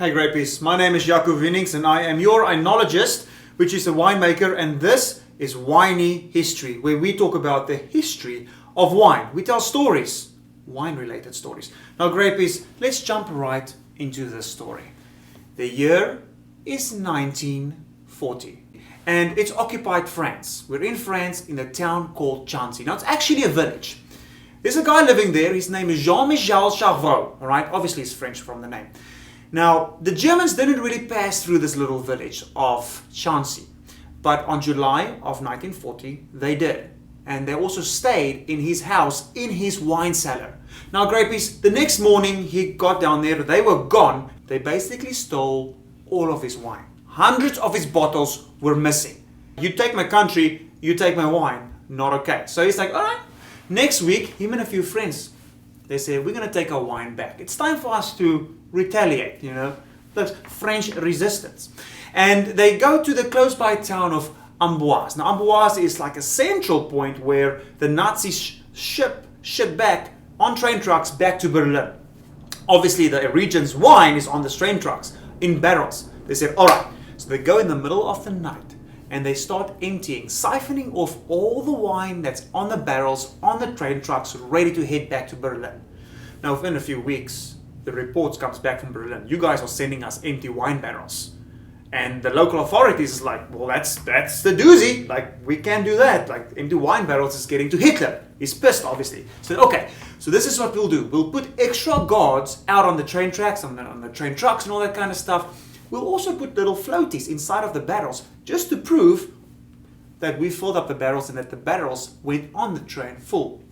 Hey Grapies, my name is Jaco and I am your oenologist, which is a winemaker, and this is Winey History, where we talk about the history of wine. We tell stories, wine-related stories. Now Grapies, let's jump right into this story. The year is 1940, and it's occupied France. We're in France in a town called Chancy. Now it's actually a village. There's a guy living there, his name is Jean-Michel Charveau, alright? Obviously it's French from the name. Now, the Germans didn't really pass through this little village of Chancy, but on July of 1940, they did. And they also stayed in his house, in his wine cellar. Now, Grapies, the next morning he got down there, they were gone. They basically stole all of his wine. Hundreds of his bottles were missing. You take my country, you take my wine, not okay. So he's like, all right. Next week, him and a few friends, they said, we're going to take our wine back. It's time for us to retaliate, you know, the French resistance. And they go to the close by town of Amboise. Now Amboise is like a central point where the Nazis ship back on train trucks back to Berlin. Obviously the region's wine is on the train trucks in barrels. They said, all right. So they go in the middle of the night and they start emptying, siphoning off all the wine that's on the barrels, on the train trucks, ready to head back to Berlin. Now within a few weeks, the reports comes back from Berlin. You guys are sending us empty wine barrels. And the local authorities is like, well, that's the doozy. Like, we can't do that. Like, empty wine barrels is getting to Hitler. He's pissed, obviously. So, okay, so this is what we'll do. We'll put extra guards out on the train tracks, on the train trucks and all that kind of stuff. We'll also put little floaties inside of the barrels just to prove that we filled up the barrels and that the barrels went on the train full.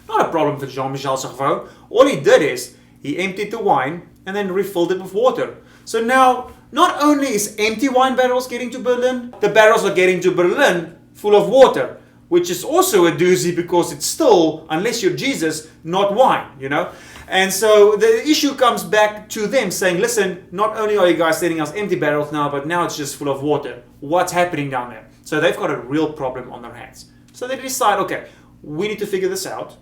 Not a problem for Jean-Michel Charveau. All he did is he emptied the wine and then refilled it with water. So now, not only is empty wine barrels getting to Berlin, the barrels are getting to Berlin full of water, which is also a doozy because it's still, unless you're Jesus, not wine, you know? And so the issue comes back to them saying, listen, not only are you guys sending us empty barrels now, but now it's just full of water. What's happening down there? So they've got a real problem on their hands. So they decide, okay, we need to figure this out.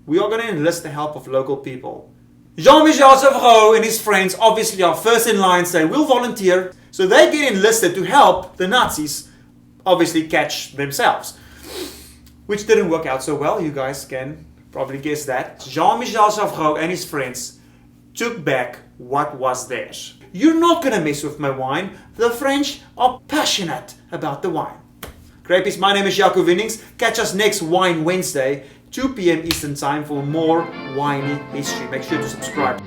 We are going to enlist the help of local people. Jean-Michel Charveau and his friends obviously are first in line, say we'll volunteer. So they get enlisted to help the Nazis obviously catch themselves. Which didn't work out so well, you guys can probably guess that. Jean-Michel Charveau and his friends took back what was theirs. You're not going to mess with my wine. The French are passionate about the wine. Grapies, my name is Jaco. Catch us next Wine Wednesday, 2 p.m. Eastern Time for more Winey history. Make sure to subscribe.